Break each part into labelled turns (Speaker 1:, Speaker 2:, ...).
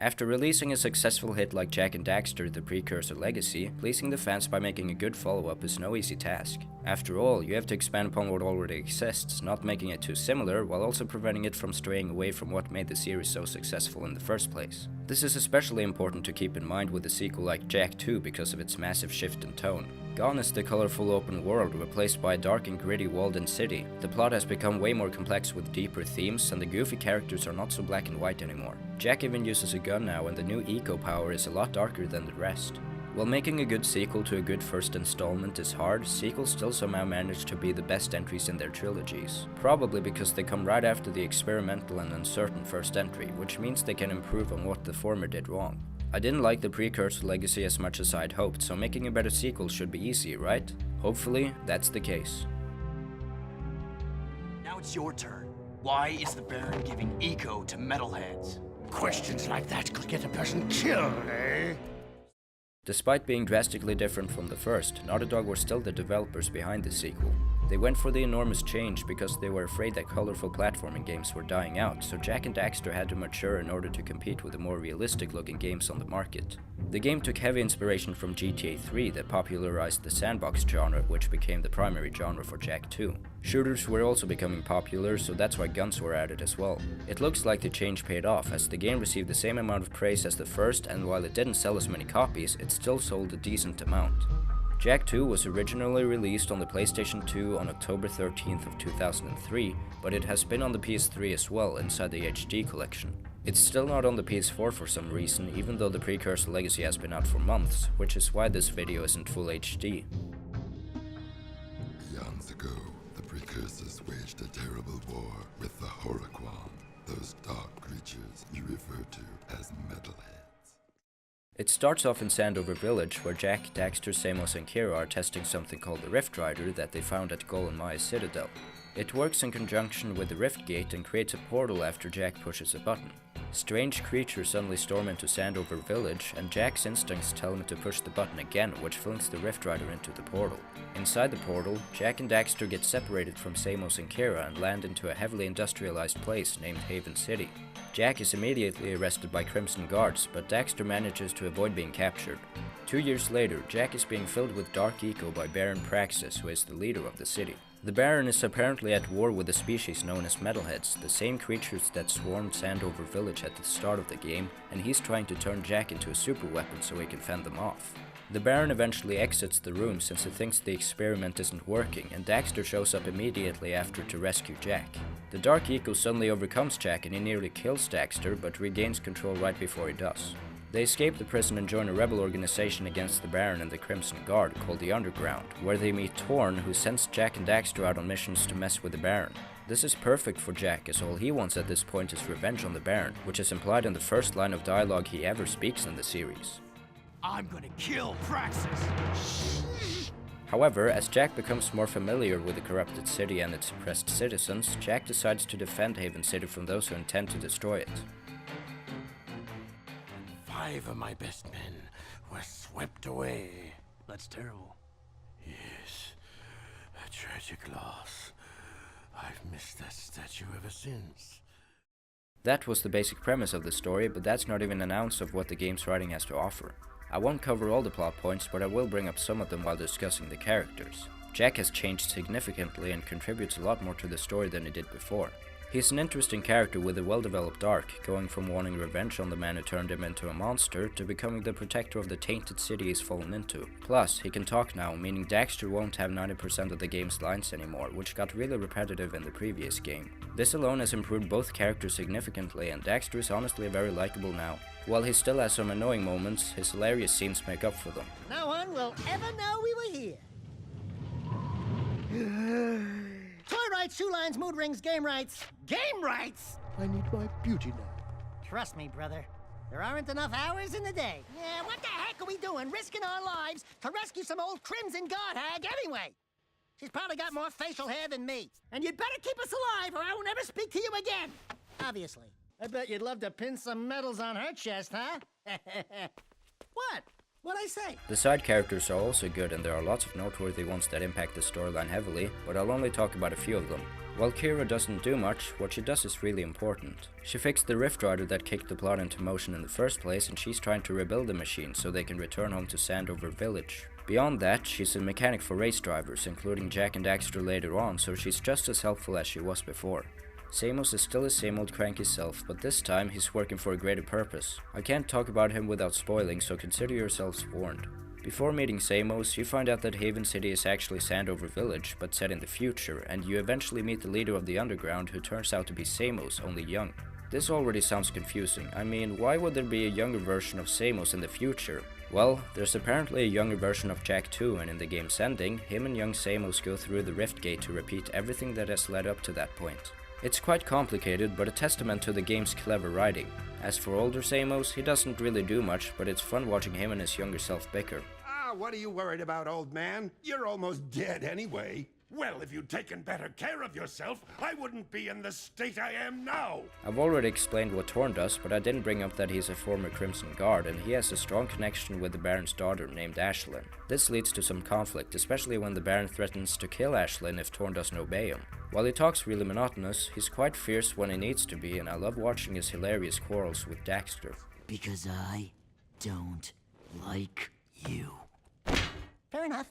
Speaker 1: After releasing a successful hit like Jak and Daxter, the Precursor Legacy, pleasing the fans by making a good follow-up is no easy task. After all, you have to expand upon what already exists, not making it too similar, while also preventing it from straying away from what made the series so successful in the first place. This is especially important to keep in mind with a sequel like Jak II because of its massive shift in tone. Gone is the colorful open world, replaced by a dark and gritty walled-in city. The plot has become way more complex with deeper themes, and the goofy characters are not so black and white anymore. Jak even uses a gun now, and the new eco power is a lot darker than the rest. While making a good sequel to a good first installment is hard, sequels still somehow manage to be the best entries in their trilogies. Probably because they come right after the experimental and uncertain first entry, which means they can improve on what the former did wrong. I didn't like the Precursor Legacy as much as I'd hoped, so making a better sequel should be easy, right? Hopefully, that's the case.
Speaker 2: Now it's your turn. Why is the Baron giving eco to metalheads?
Speaker 3: Questions like that could get a person killed, eh?
Speaker 1: Despite being drastically different from the first, Naughty Dog were still the developers behind the sequel. They went for the enormous change because they were afraid that colorful platforming games were dying out, so Jak and Daxter had to mature in order to compete with the more realistic looking games on the market. The game took heavy inspiration from GTA III that popularized the sandbox genre, which became the primary genre for Jak II. Shooters were also becoming popular, so that's why guns were added as well. It looks like the change paid off, as the game received the same amount of praise as the first, and while it didn't sell as many copies, it still sold a decent amount. Jak II was originally released on the PlayStation 2 on October 13th of 2003, but it has been on the PS3 as well inside the HD collection. It's still not on the PS4 for some reason, even though the Precursor Legacy has been out for months, which is why this video isn't full HD.
Speaker 4: Eons ago, the Precursors waged a terrible war with the Horrorquan, those dark creatures you refer to as metalheads.
Speaker 1: It starts off in Sandover Village, where Jak, Daxter, Samos and Kira are testing something called the Rift Rider that they found at Golem Maya's Citadel. It works in conjunction with the Rift Gate and creates a portal after Jak pushes a button. Strange creatures suddenly storm into Sandover Village, and Jak's instincts tell him to push the button again, which flings the Rift Rider into the portal. Inside the portal, Jak and Daxter get separated from Samos and Kira and land into a heavily industrialized place named Haven City. Jak is immediately arrested by Crimson Guards, but Daxter manages to avoid being captured. 2 years later, Jak is being filled with dark eco by Baron Praxis, who is the leader of the city. The Baron is apparently at war with a species known as Metalheads, the same creatures that swarmed Sandover Village at the start of the game, and he's trying to turn Jak into a super weapon so he can fend them off. The Baron eventually exits the room since he thinks the experiment isn't working, and Daxter shows up immediately after to rescue Jak. The dark eco suddenly overcomes Jak and he nearly kills Daxter, but regains control right before he does. They escape the prison and join a rebel organization against the Baron and the Crimson Guard called the Underground, where they meet Torn, who sends Jak and Daxter out on missions to mess with the Baron. This is perfect for Jak, as all he wants at this point is revenge on the Baron, which is implied in the first line of dialogue he ever speaks in the series.
Speaker 2: I'm gonna kill Praxis!
Speaker 1: However, as Jak becomes more familiar with the corrupted city and its oppressed citizens, Jak decides to defend Haven City from those who intend to destroy it.
Speaker 3: 5 of my best men were swept away.
Speaker 2: That's terrible.
Speaker 3: Yes, a tragic loss. I've missed that statue ever since.
Speaker 1: That was the basic premise of the story, but that's not even an ounce of what the game's writing has to offer. I won't cover all the plot points, but I will bring up some of them while discussing the characters. Jak has changed significantly and contributes a lot more to the story than he did before. He's an interesting character with a well-developed arc, going from wanting revenge on the man who turned him into a monster to becoming the protector of the tainted city he's fallen into. Plus, he can talk now, meaning Daxter won't have 90% of the game's lines anymore, which got really repetitive in the previous game. This alone has improved both characters significantly, and Daxter is honestly very likable now. While he still has some annoying moments, his hilarious scenes make up for them.
Speaker 5: No one will ever know we were here. Toy rights, shoe lines, mood rings, game rights. Game rights?
Speaker 3: I need my beauty now.
Speaker 5: Trust me, brother. There aren't enough hours in the day. Yeah, what the heck are we doing, risking our lives to rescue some old Crimson God hag anyway? She's probably got more facial hair than me. And you'd better keep us alive or I will never speak to you again. Obviously. I bet you'd love to pin some medals on her chest, huh? What? What'd I say?
Speaker 1: The side characters are also good, and there are lots of noteworthy ones that impact the storyline heavily, but I'll only talk about a few of them. While Kira doesn't do much, what she does is really important. She fixed the Rift Rider that kicked the plot into motion in the first place, and she's trying to rebuild the machine so they can return home to Sandover Village. Beyond that, she's a mechanic for race drivers, including Jak and Daxter later on, so she's just as helpful as she was before. Samos is still his same old cranky self, but this time he's working for a greater purpose. I can't talk about him without spoiling, so consider yourselves warned. Before meeting Samos, you find out that Haven City is actually Sandover Village, but set in the future, and you eventually meet the leader of the underground who turns out to be Samos, only young. This already sounds confusing. I mean, why would there be a younger version of Samos in the future? Well, there's apparently a younger version of Jak II, and in the game's ending, him and young Samos go through the Rift Gate to repeat everything that has led up to that point. It's quite complicated, but a testament to the game's clever writing. As for older Samos, he doesn't really do much, but it's fun watching him and his younger self bicker.
Speaker 6: What are you worried about, old man? You're almost dead anyway. Well, if you'd taken better care of yourself, I wouldn't be in the state I am now.
Speaker 1: I've already explained what Torn does, but I didn't bring up that he's a former Crimson Guard, and he has a strong connection with the Baron's daughter named Ashlyn. This leads to some conflict, especially when the Baron threatens to kill Ashlyn if Torn doesn't obey him. While he talks really monotonous, he's quite fierce when he needs to be, and I love watching his hilarious quarrels with Daxter.
Speaker 7: Because I don't like you.
Speaker 5: Fair enough.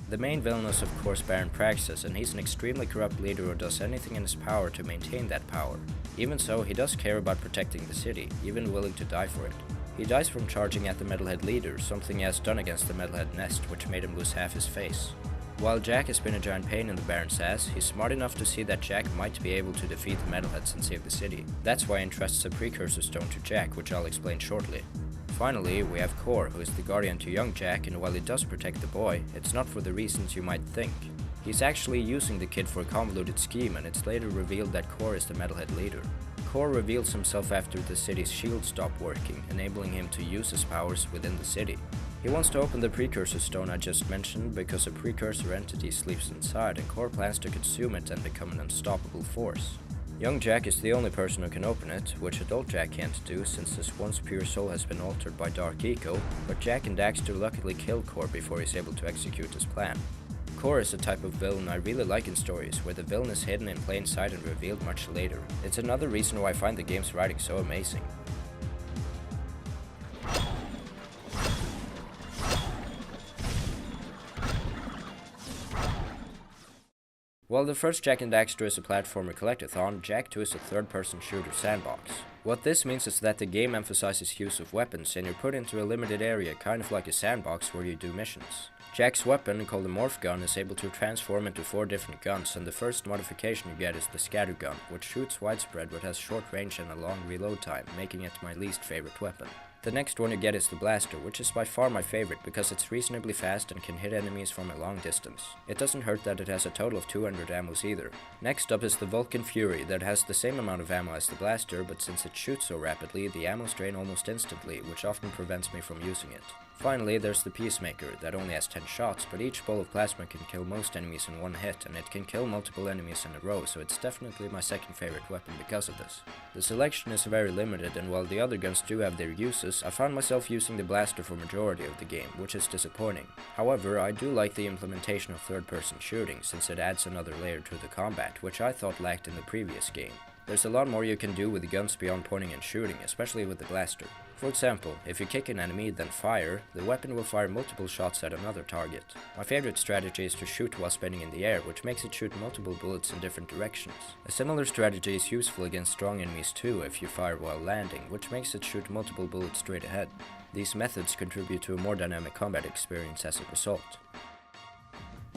Speaker 1: The main villain is of course Baron Praxis, and he's an extremely corrupt leader who does anything in his power to maintain that power. Even so, he does care about protecting the city, even willing to die for it. He dies from charging at the Metalhead leader, something he has done against the Metalhead nest, which made him lose half his face. While Jak has been a giant pain in the Baron's ass, he's smart enough to see that Jak might be able to defeat the Metalheads and save the city. That's why he entrusts a Precursor Stone to Jak, which I'll explain shortly. Finally, we have Kor, who is the guardian to young Jak, and while he does protect the boy, it's not for the reasons you might think. He's actually using the kid for a convoluted scheme, and it's later revealed that Kor is the Metalhead leader. Kor reveals himself after the city's shield stopped working, enabling him to use his powers within the city. He wants to open the Precursor Stone I just mentioned because a Precursor entity sleeps inside, and Kor plans to consume it and become an unstoppable force. Young Jak is the only person who can open it, which adult Jak can't do since his once pure soul has been altered by Dark Eco, but Jak and Daxter luckily kill Kor before he's able to execute his plan. Kor is a type of villain I really like in stories, where the villain is hidden in plain sight and revealed much later. It's another reason why I find the game's writing so amazing. While the first Jak and Daxter is a platformer collectathon, Jak II is a third-person shooter sandbox. What this means is that the game emphasizes use of weapons, and you're put into a limited area, kind of like a sandbox where you do missions. Jak's weapon, called the Morph Gun, is able to transform into 4 different guns, and the first modification you get is the Scatter Gun, which shoots widespread but has short range and a long reload time, making it my least favorite weapon. The next one you get is the Blaster, which is by far my favorite because it's reasonably fast and can hit enemies from a long distance. It doesn't hurt that it has a total of 200 ammos either. Next up is the Vulcan Fury, that has the same amount of ammo as the Blaster, but since it shoots so rapidly, the ammos drain almost instantly, which often prevents me from using it. Finally, there's the Peacemaker, that only has 10 shots, but each ball of plasma can kill most enemies in one hit, and it can kill multiple enemies in a row, so it's definitely my second favorite weapon because of this. The selection is very limited, and while the other guns do have their uses, I found myself using the Blaster for majority of the game, which is disappointing. However, I do like the implementation of third-person shooting, since it adds another layer to the combat, which I thought lacked in the previous game. There's a lot more you can do with the guns beyond pointing and shooting, especially with the Blaster. For example, if you kick an enemy then fire, the weapon will fire multiple shots at another target. My favorite strategy is to shoot while spinning in the air, which makes it shoot multiple bullets in different directions. A similar strategy is useful against strong enemies too if you fire while landing, which makes it shoot multiple bullets straight ahead. These methods contribute to a more dynamic combat experience as a result.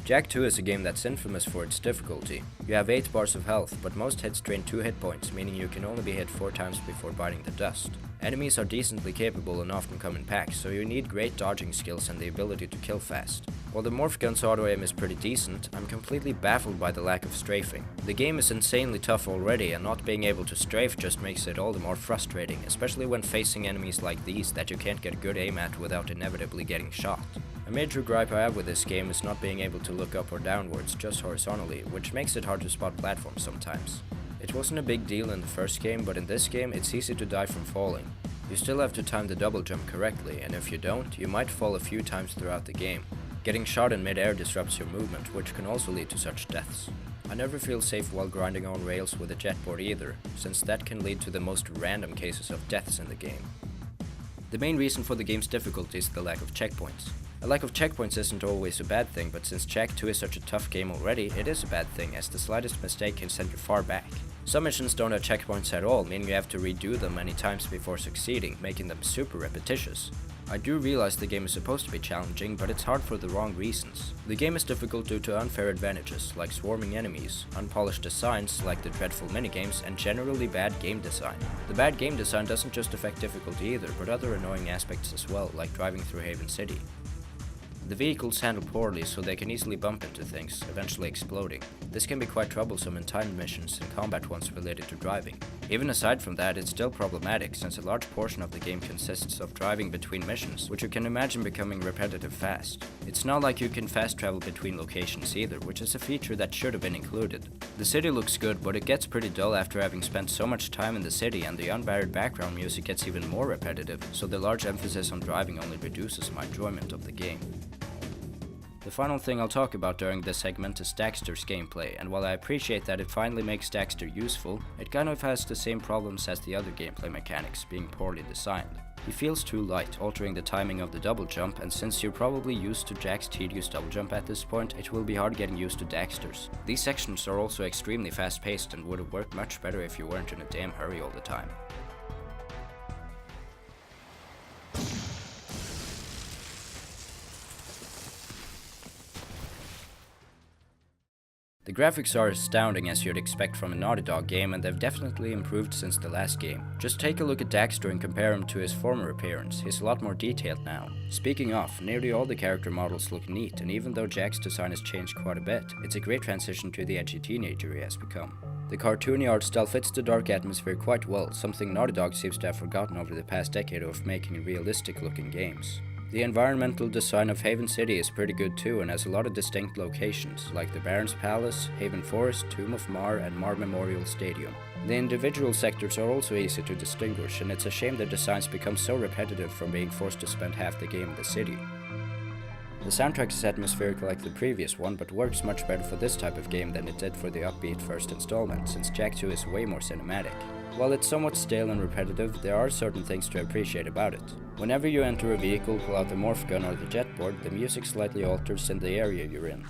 Speaker 1: Jak II is a game that's infamous for its difficulty. You have 8 bars of health, but most hits drain 2 hit points, meaning you can only be hit 4 times before biting the dust. Enemies are decently capable and often come in packs, so you need great dodging skills and the ability to kill fast. While the Morph Gun's auto-aim is pretty decent, I'm completely baffled by the lack of strafing. The game is insanely tough already, and not being able to strafe just makes it all the more frustrating, especially when facing enemies like these that you can't get good aim at without inevitably getting shot. A major gripe I have with this game is not being able to look up or downwards, just horizontally, which makes it hard to spot platforms sometimes. It wasn't a big deal in the first game, but in this game it's easy to die from falling. You still have to time the double jump correctly, and if you don't, you might fall a few times throughout the game. Getting shot in mid-air disrupts your movement, which can also lead to such deaths. I never feel safe while grinding on rails with a jetboard either, since that can lead to the most random cases of deaths in the game. The main reason for the game's difficulty is the lack of checkpoints. A lack of checkpoints isn't always a bad thing, but since Jak II is such a tough game already, it is a bad thing, as the slightest mistake can send you far back. Some missions don't have checkpoints at all, meaning you have to redo them many times before succeeding, making them super repetitious. I do realize the game is supposed to be challenging, but it's hard for the wrong reasons. The game is difficult due to unfair advantages, like swarming enemies, unpolished designs, like the dreadful minigames, and generally bad game design. The bad game design doesn't just affect difficulty either, but other annoying aspects as well, like driving through Haven City. The vehicles handle poorly, so they can easily bump into things, eventually exploding. This can be quite troublesome in timed missions and combat ones related to driving. Even aside from that, it's still problematic, since a large portion of the game consists of driving between missions, which you can imagine becoming repetitive fast. It's not like you can fast travel between locations either, which is a feature that should have been included. The city looks good, but it gets pretty dull after having spent so much time in the city, and the unburied background music gets even more repetitive, so the large emphasis on driving only reduces my enjoyment of the game. The final thing I'll talk about during this segment is Daxter's gameplay, and while I appreciate that it finally makes Daxter useful, it kind of has the same problems as the other gameplay mechanics, being poorly designed. He feels too light, altering the timing of the double jump, and since you're probably used to Jak's tedious double jump at this point, it will be hard getting used to Daxter's. These sections are also extremely fast paced and would have worked much better if you weren't in a damn hurry all the time. The graphics are astounding as you'd expect from a Naughty Dog game, and they've definitely improved since the last game. Just take a look at Daxter and compare him to his former appearance. He's a lot more detailed now. Speaking of, nearly all the character models look neat, and even though Jak's design has changed quite a bit, it's a great transition to the edgy teenager he has become. The cartoony art style fits the dark atmosphere quite well, something Naughty Dog seems to have forgotten over the past decade of making realistic looking games. The environmental design of Haven City is pretty good too, and has a lot of distinct locations, like the Baron's Palace, Haven Forest, Tomb of Mar, and Mar Memorial Stadium. The individual sectors are also easy to distinguish, and it's a shame their designs become so repetitive from being forced to spend half the game in the city. The soundtrack is atmospheric like the previous one, but works much better for this type of game than it did for the upbeat first installment, since Jak II is way more cinematic. While it's somewhat stale and repetitive, there are certain things to appreciate about it. Whenever you enter a vehicle, pull out the morph gun or the jetboard, the music slightly alters in the area you're in.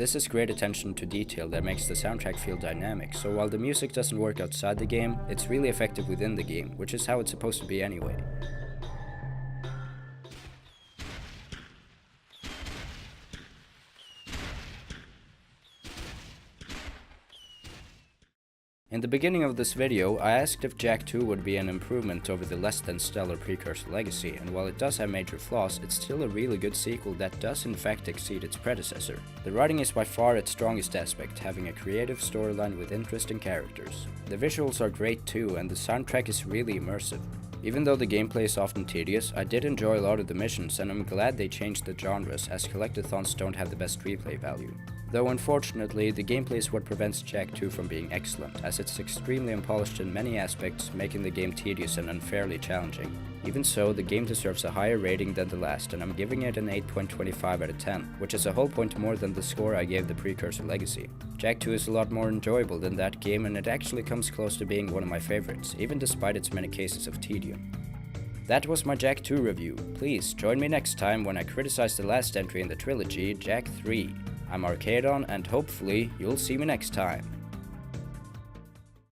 Speaker 1: This is great attention to detail that makes the soundtrack feel dynamic, so while the music doesn't work outside the game, it's really effective within the game, which is how it's supposed to be anyway. In the beginning of this video, I asked if Jak II would be an improvement over the less than stellar Precursor Legacy, and while it does have major flaws, it's still a really good sequel that does in fact exceed its predecessor. The writing is by far its strongest aspect, having a creative storyline with interesting characters. The visuals are great too, and the soundtrack is really immersive. Even though the gameplay is often tedious, I did enjoy a lot of the missions, and I'm glad they changed the genres, as collectathons don't have the best replay value. Though unfortunately, the gameplay is what prevents Jak II from being excellent, as it's extremely unpolished in many aspects, making the game tedious and unfairly challenging. Even so, the game deserves a higher rating than the last, and I'm giving it an 8.25 out of 10, which is a whole point more than the score I gave the Precursor Legacy. Jak II is a lot more enjoyable than that game, and it actually comes close to being one of my favorites, even despite its many cases of tedium. That was my Jak II review. Please join me next time when I criticize the last entry in the trilogy, Jak III. I'm Arcadon, and hopefully you'll see me next time.